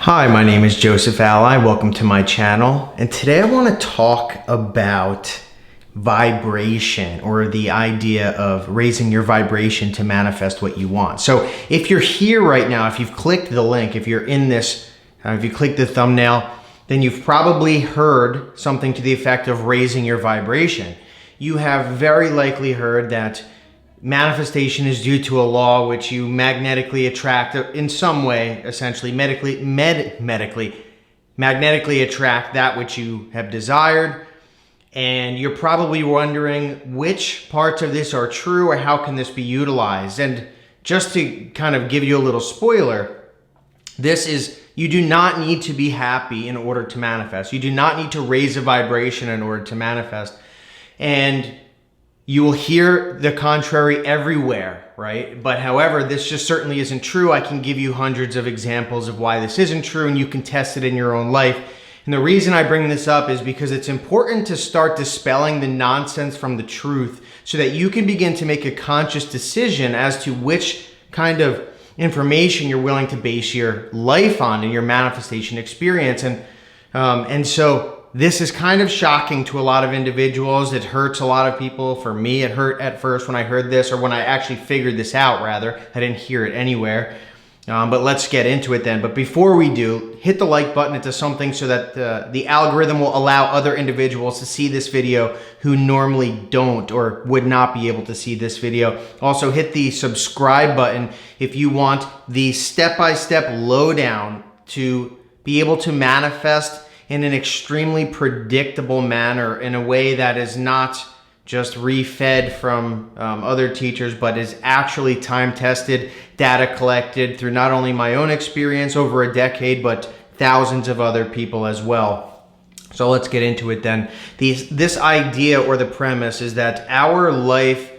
Hi, my name is Joseph Alai. Welcome to my channel. And today I want to talk about vibration, or the idea of raising your vibration to manifest what you want. So if you're here right now, if you've clicked the link, if you're in this, if you click the thumbnail, then you've probably heard something to the effect of raising your vibration. You have very likely heard that manifestation is due to a law which you magnetically attract in some way, essentially magnetically attract that which you have desired. And you're probably wondering which parts of this are true or how can this be utilized. And just to kind of give you a little spoiler, you do not need to be happy in order to manifest. You do not need to raise a vibration in order to manifest. And you will hear the contrary everywhere, right? But however, this just certainly isn't true. I can give you hundreds of examples of why this isn't true, and you can test it in your own life. And the reason I bring this up is because it's important to start dispelling the nonsense from the truth so that you can begin to make a conscious decision as to which kind of information you're willing to base your life on in your manifestation experience. And so this is kind of shocking to a lot of individuals. It hurts a lot of people. For me, it hurt at first when I heard this, or when I actually figured this out, rather. I didn't hear it anywhere. But let's get into it then. But before we do, hit the like button. It does something so that the algorithm will allow other individuals to see this video who normally don't or would not be able to see this video. Also, hit the subscribe button if you want the step-by-step lowdown to be able to manifest in an extremely predictable manner, in a way that is not just re-fed from other teachers, but is actually time-tested, data collected through not only my own experience over a decade, but thousands of other people as well. So let's get into it then. This idea, or the premise, is that our life,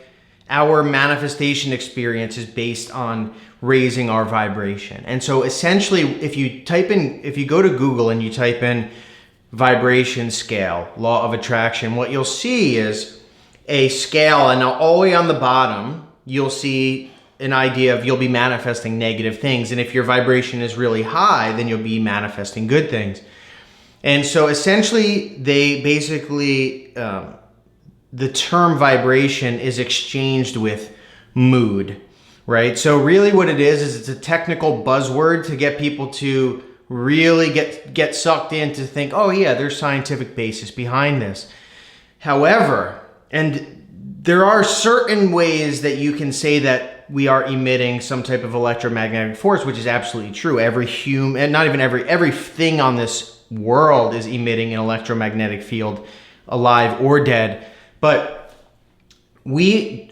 our manifestation experience is based on raising our vibration. And so essentially, if you go to Google and you type in vibration scale, law of attraction, what you'll see is a scale, and all the way on the bottom, you'll see an idea of you'll be manifesting negative things. And if your vibration is really high, then you'll be manifesting good things. And so essentially, the term vibration is exchanged with mood, right? So really what it is it's a technical buzzword to get people to really get sucked in to think, oh yeah, there's scientific basis behind this. However, and there are certain ways that you can say that we are emitting some type of electromagnetic force, which is absolutely true. Every human, and not even everything on this world is emitting an electromagnetic field, alive or dead. But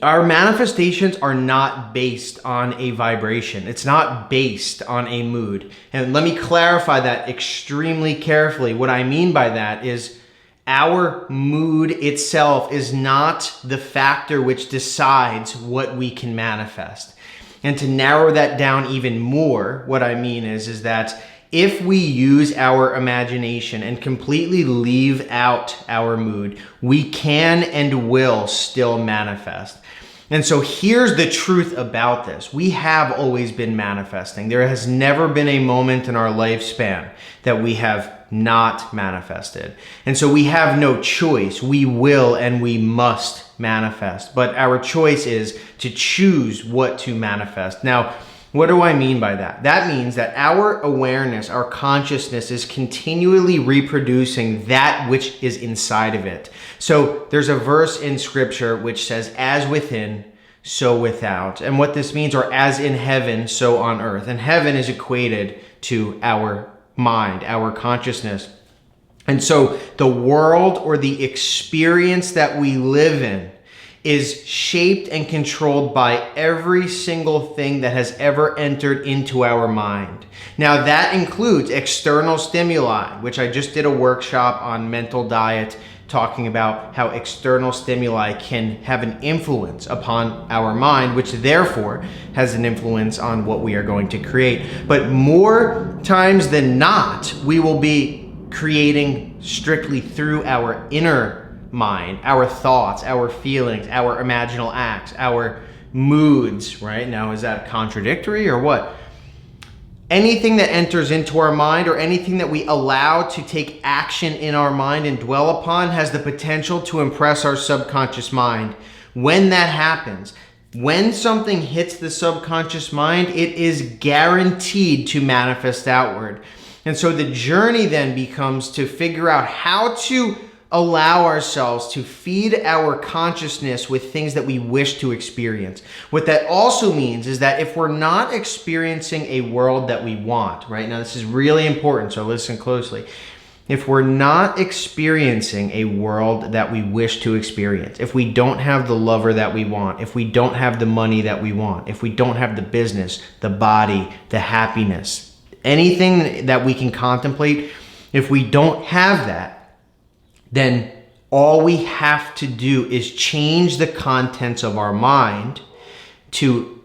our manifestations are not based on a vibration. It's not based on a mood. And let me clarify that extremely carefully. What I mean by that is our mood itself is not the factor which decides what we can manifest. And to narrow that down even more, what I mean is that if we use our imagination and completely leave out our mood, we can and will still manifest. And so here's the truth about this. We have always been manifesting. There has never been a moment in our lifespan that we have not manifested. And so we have no choice. We will and we must manifest. But our choice is to choose what to manifest. Now, what do I mean by that? That means that our awareness, our consciousness is continually reproducing that which is inside of it. So there's a verse in scripture which says, as within, so without. And what this means, or as in heaven, so on earth. And heaven is equated to our mind, our consciousness. And so the world, or the experience that we live in, is shaped and controlled by every single thing that has ever entered into our mind. Now that includes external stimuli, which I just did a workshop on mental diet, talking about how external stimuli can have an influence upon our mind, which therefore has an influence on what we are going to create. But more times than not, we will be creating strictly through our inner mind, our thoughts, our feelings, our imaginal acts, our moods, right? Now, is that contradictory or what? anything that enters into our mind or anything that we allow to take action in our mind and dwell upon has the potential to impress our subconscious mind. When that happens, when something hits the subconscious mind, it is guaranteed to manifest outward. And so the journey then becomes to figure out how to allow ourselves to feed our consciousness with things that we wish to experience. What that also means is that if we're not experiencing a world that we want, right? Now this is really important, so listen closely. If we're not experiencing a world that we wish to experience, if we don't have the lover that we want, if we don't have the money that we want, if we don't have the business, the body, the happiness, anything that we can contemplate, if we don't have that, then all we have to do is change the contents of our mind to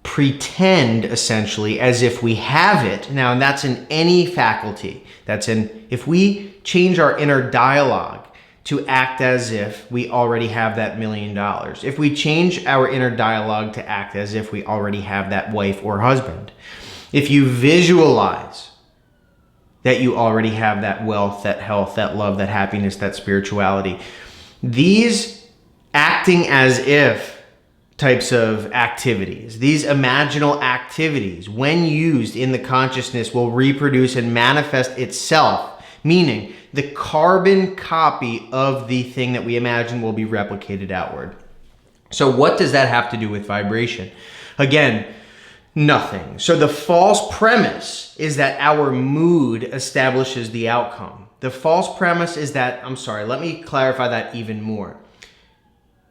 pretend essentially as if we have it. Now, and that's in any faculty. If we change our inner dialogue to act as if we already have that $1 million, if we change our inner dialogue to act as if we already have that wife or husband, if you visualize that you already have that wealth, that health, that love, that happiness, that spirituality. These acting as if types of activities, these imaginal activities, when used in the consciousness, will reproduce and manifest itself, meaning the carbon copy of the thing that we imagine will be replicated outward. So what does that have to do with vibration? Again, nothing. So the false premise is that our mood establishes the outcome. The false premise is that, let me clarify that even more.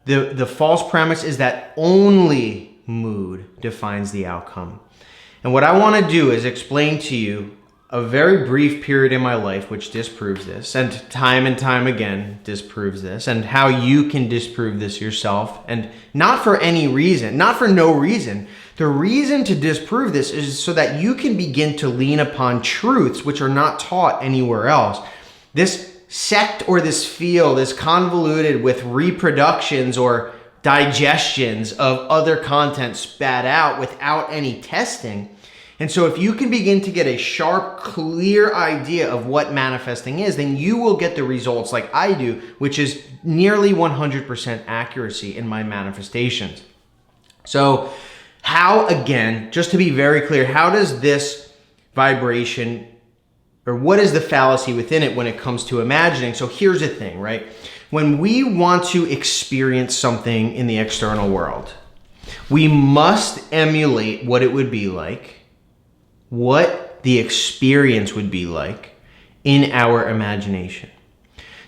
The false premise is that only mood defines the outcome. And what I want to do is explain to you a very brief period in my life which disproves this, and time again disproves this, and how you can disprove this yourself, and not for any reason, not for no reason. The reason to disprove this is so that you can begin to lean upon truths which are not taught anywhere else. This sect or this field is convoluted with reproductions or digestions of other content spat out without any testing. And so if you can begin to get a sharp, clear idea of what manifesting is, then you will get the results like I do, which is nearly 100% accuracy in my manifestations. So how, again, just to be very clear, how does this vibration, or what is the fallacy within it when it comes to imagining? So here's the thing, right? When we want to experience something in the external world, we must emulate what it would be like, what the experience would be like in our imagination.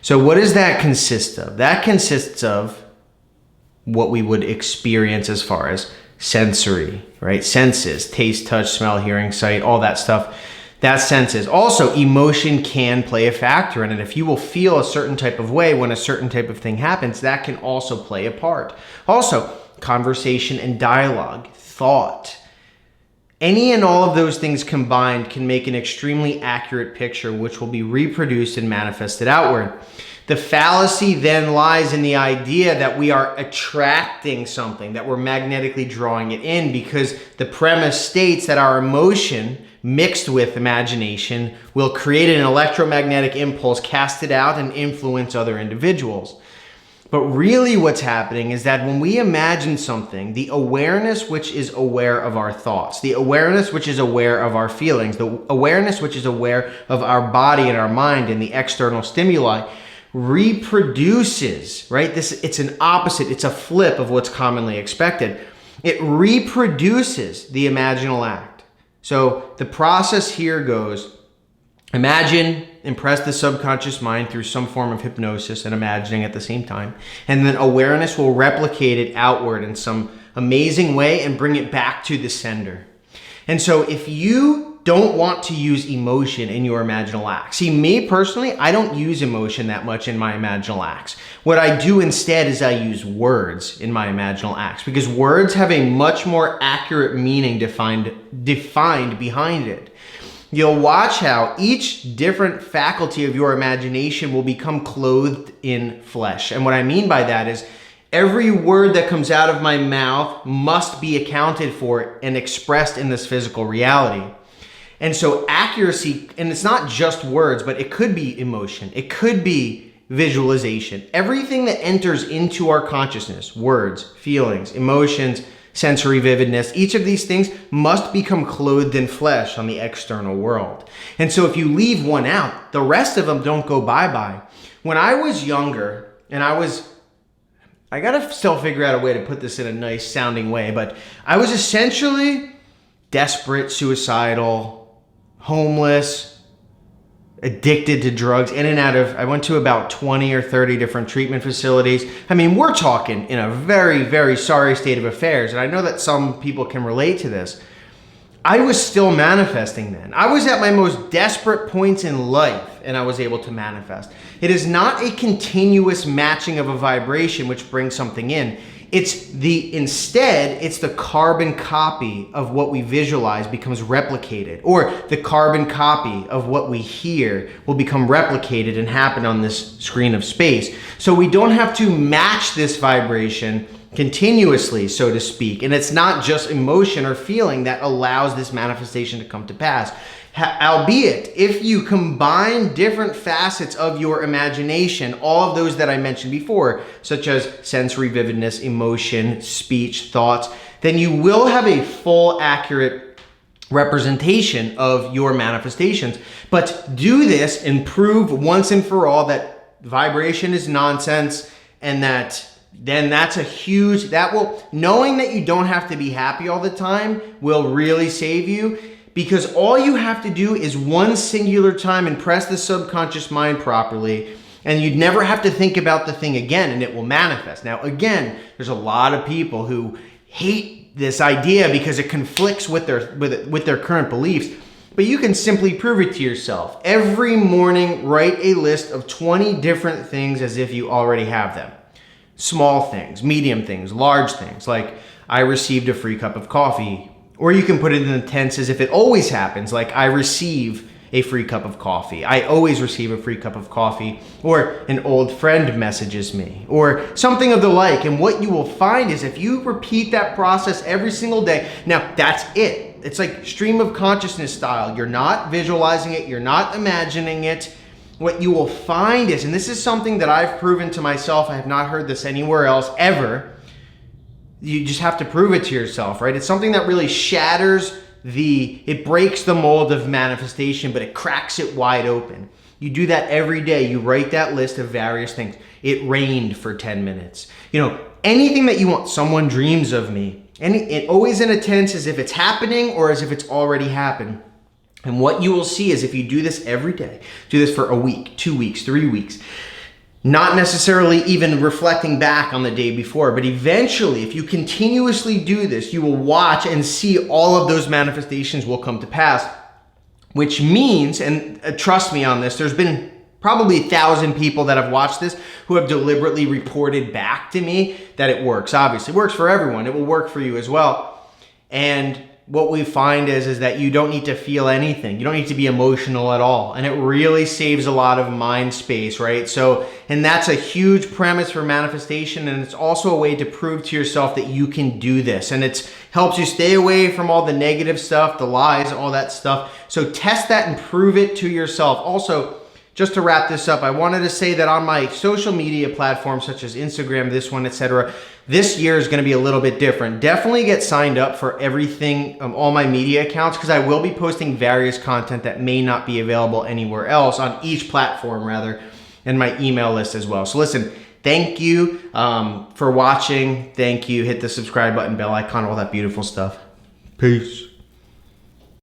So what does that consist of? That consists of what we would experience as far as sensory, right? Senses, taste, touch, smell, hearing, sight, all that stuff. That's senses. Also, emotion can play a factor in it. If you will feel a certain type of way when a certain type of thing happens, that can also play a part. Also, conversation and dialogue, thought. Any and all of those things combined can make an extremely accurate picture which will be reproduced and manifested outward. The fallacy then lies in the idea that we are attracting something, that we're magnetically drawing it in, because the premise states that our emotion mixed with imagination will create an electromagnetic impulse, cast it out, and influence other individuals. But really what's happening is that when we imagine something, the awareness which is aware of our thoughts, the awareness which is aware of our feelings, the awareness which is aware of our body and our mind and the external stimuli reproduces, right? It's an opposite, it's a flip of what's commonly expected. It reproduces the imaginal act. So the process here goes, imagine, impress the subconscious mind through some form of hypnosis and imagining at the same time. And then awareness will replicate it outward in some amazing way and bring it back to the sender. And so if you don't want to use emotion in your imaginal acts, see, me personally, I don't use emotion that much in my imaginal acts. What I do instead is I use words in my imaginal acts, because words have a much more accurate meaning defined behind it. You'll watch how each different faculty of your imagination will become clothed in flesh. And what I mean by that is every word that comes out of my mouth must be accounted for and expressed in this physical reality. And so accuracy, and it's not just words, but it could be emotion. It could be visualization. Everything that enters into our consciousness, words, feelings, emotions, sensory vividness, each of these things must become clothed in flesh on the external world. And so if you leave one out, the rest of them don't go bye-bye. When I was younger, and I gotta still figure out a way to put this in a nice sounding way, but I was essentially desperate, suicidal, homeless, addicted to drugs, in and out of, I went to about 20 or 30 different treatment facilities. I mean, we're talking in a very, very sorry state of affairs. And I know that some people can relate to this. I was still manifesting then. I was at my most desperate points in life and I was able to manifest. It is not a continuous matching of a vibration which brings something in. Instead, it's the carbon copy of what we visualize becomes replicated, or the carbon copy of what we hear will become replicated and happen on this screen of space. So we don't have to match this vibration continuously, so to speak. And it's not just emotion or feeling that allows this manifestation to come to pass. Albeit, if you combine different facets of your imagination, all of those that I mentioned before, such as sensory vividness, emotion, speech, thoughts, then you will have a full, accurate representation of your manifestations. But do this and prove once and for all that vibration is nonsense, and that then that's a huge, knowing that you don't have to be happy all the time will really save you. Because all you have to do is one singular time impress the subconscious mind properly, and you'd never have to think about the thing again, and it will manifest. Now, again, there's a lot of people who hate this idea because it conflicts with their current beliefs. But you can simply prove it to yourself. Every morning, write a list of 20 different things as if you already have them. Small things, medium things, large things, like I received a free cup of coffee. Or you can put it in the tense as if it always happens, like I receive a free cup of coffee. I always receive a free cup of coffee. Or an old friend messages me, or something of the like. And what you will find is if you repeat that process every single day, now that's it. It's like stream of consciousness style. You're not visualizing it. You're not imagining it. What you will find is, and this is something that I've proven to myself, I have not heard this anywhere else ever. You just have to prove it to yourself, right? It's something that really it breaks the mold of manifestation, but it cracks it wide open. You do that every day. You write that list of various things. It rained for 10 minutes. Anything that you want. Someone dreams of me. And it always in a tense as if it's happening or as if it's already happened. And what you will see is if you do this every day, do this for a week, 2 weeks, 3 weeks, not necessarily even reflecting back on the day before, but eventually, if you continuously do this, you will watch and see all of those manifestations will come to pass, which means, and trust me on this, there's been probably 1,000 people that have watched this who have deliberately reported back to me that it works. Obviously, it works for everyone. It will work for you as well. And what we find is that you don't need to feel anything. You don't need to be emotional at all. And it really saves a lot of mind space, right? So, and that's a huge premise for manifestation. And it's also a way to prove to yourself that you can do this. And it helps you stay away from all the negative stuff, the lies, all that stuff. So test that and prove it to yourself. Also, just to wrap this up, I wanted to say that on my social media platforms such as Instagram, this one, etc., this year is going to be a little bit different. Definitely get signed up for everything, all my media accounts, because I will be posting various content that may not be available anywhere else on each platform, rather, and my email list as well. So listen, thank you for watching. Thank you. Hit the subscribe button, bell icon, all that beautiful stuff. Peace.